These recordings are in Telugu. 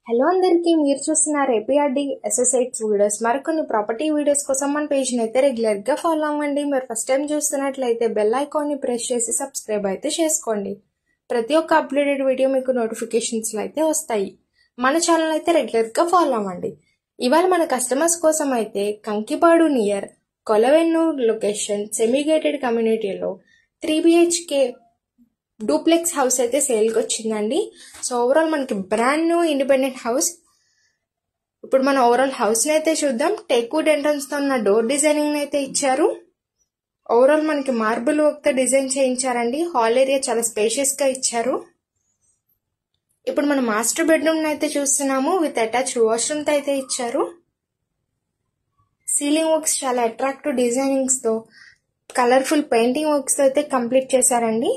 హలో అందరికీ, మీరు చూస్తున్నారు ఏపీఆర్డి ఎస్ఎస్ఐట్స్ వీడియోస్. మరికొన్ని ప్రాపర్టీ వీడియోస్ కోసం మన పేజ్ని అయితే రెగ్యులర్గా ఫాలో అవ్వండి. మీరు ఫస్ట్ టైం చూస్తున్నట్లయితే బెల్ ఐకాన్ని ప్రెస్ చేసి సబ్స్క్రైబ్ అయితే చేసుకోండి. ప్రతి ఒక్క అప్లోడెడ్ వీడియో మీకు నోటిఫికేషన్స్లో అయితే వస్తాయి. మన ఛానల్ అయితే రెగ్యులర్గా ఫాలో అవ్వండి. ఇవాళ మన కస్టమర్స్ కోసం అయితే కంకిపాడు నియర్ కొలవెన్నూర్ లొకేషన్ సెమీగేటెడ్ కమ్యూనిటీలో 3 BHK డూప్లెక్స్ హౌస్ అయితే సేల్కి వచ్చిందండి. సో ఓవరాల్ మనకి బ్రాండ్ న్యూ ఇండిపెండెంట్ హౌస్. ఇప్పుడు మన ఓవరాల్ హౌస్ని అయితే చూద్దాం. టేక్వుడ్ ఎంట్రన్స్తో ఉన్న డోర్ డిజైనింగ్ అయితే ఇచ్చారు. ఓవరాల్ మనకి మార్బుల్ వర్క్తో డిజైన్ చేయించారండి. హాల్ ఏరియా చాలా స్పేషియస్గా ఇచ్చారు. ఇప్పుడు మన మాస్టర్ బెడ్రూమ్ అయితే చూస్తున్నాము. విత్ అటాచ్డ్ వాష్రూమ్తో అయితే ఇచ్చారు. సీలింగ్ వర్క్స్ చాలా అట్రాక్టివ్ డిజైనింగ్స్తో కలర్ఫుల్ పెయింటింగ్ వర్క్స్తో అయితే కంప్లీట్ చేశారండి.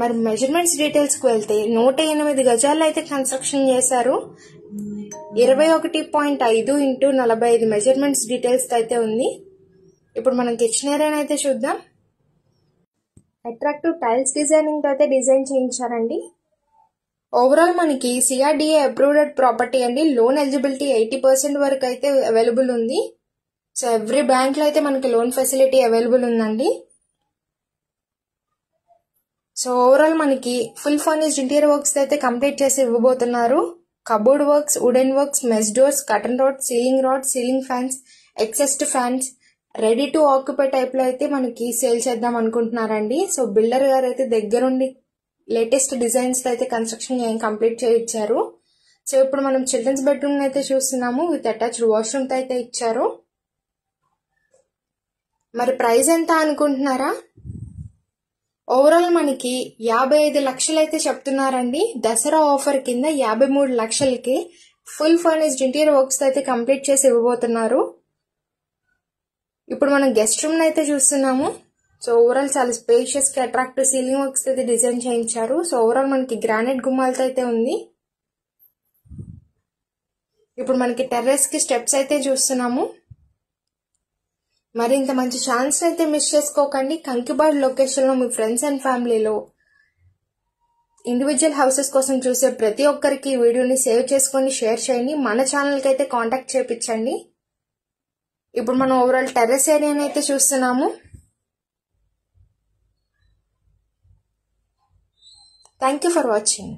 మరి మెజర్మెంట్స్ డీటెయిల్స్కి వెళ్తే 108 గజాల్లో అయితే కన్స్ట్రక్షన్ చేశారు. 21.5 x 45 మెజర్మెంట్స్ డీటెయిల్స్ అయితే ఉంది. ఇప్పుడు మనం కిచెన్ ఏరియా అయితే చూద్దాం. అట్రాక్టివ్ టైల్స్ డిజైనింగ్ అయితే డిజైన్ చేయించారండి. ఓవరాల్ మనకి సిఆర్డిఏ అప్రూవ్డ్ ప్రాపర్టీ అండి. లోన్ ఎలిజిబిలిటీ 80% వరకు అయితే అవైలబుల్ ఉంది. సో ఎవ్రీ బ్యాంక్ లో అయితే మనకి లోన్ ఫెసిలిటీ అవైలబుల్ ఉందండి. సో ఓవరాల్ మనకి ఫుల్ ఫర్నిష్డ్ ఇంటీరియర్ వర్క్స్ అయితే కంప్లీట్ చేసి ఇవ్వబోతున్నారు. Cupboard works, wooden works, mesh doors, curtain rod, ceiling fans, exhaust fans ready to occupy type లో అయితే మనకి సేల్ చేద్దాం అనుకుంటున్నారండి. సో బిల్డర్ గారు అయితే దగ్గరుండి లేటెస్ట్ డిజైన్స్ అయితే కన్స్ట్రక్షన్ కంప్లీట్ చేయించారు. సో ఇప్పుడు మనం చిల్డ్రన్స్ బెడ్రూమ్ అయితే చూస్తున్నాము. విత్ అటాచ్డ్ వాష్రూమ్ అయితే ఇచ్చారు. మరి ప్రైస్ ఎంత అనుకుంటున్నారా? ఓవరాల్ మనకి 55 లక్షలు అయితే చెప్తున్నారండి. దసరా ఆఫర్ కింద 53 లక్షలకి ఫుల్ ఫర్నిష్డ్ ఇంటీరియర్ వర్క్స్ అయితే కంప్లీట్ చేసి ఇవ్వబోతున్నారు. ఇప్పుడు మనం గెస్ట్ రూమ్ అయితే చూస్తున్నాము. సో ఓవరాల్ చాలా స్పేషియస్ గా అట్రాక్టివ్ సీలింగ్ వర్క్స్ అయితే డిజైన్ చేయించారు. సో ఓవరాల్ మనకి గ్రానైట్ గుమ్మాలతో అయితే ఉంది. ఇప్పుడు మనకి టెర్రస్ కి స్టెప్స్ అయితే చూస్తున్నాము. మరి ఇంత మంచి ఛాన్స్ అయితే మిస్ చేసుకోకండి. కంకిపాడు లొకేషన్ లో మీ ఫ్రెండ్స్ అండ్ ఫ్యామిలీలో ఇండివిజువల్ హౌసెస్ కోసం చూసే ప్రతి ఒక్కరికి ఈ వీడియోని సేవ్ చేసుకొని షేర్ చేయండి. మన ఛానల్ కి అయితే కాంటాక్ట్ చేయించండి. ఇప్పుడు మనం ఓవరాల్ టెర్రస్ ఏరియాని అయితే చూస్తున్నాము. Thank you for watching.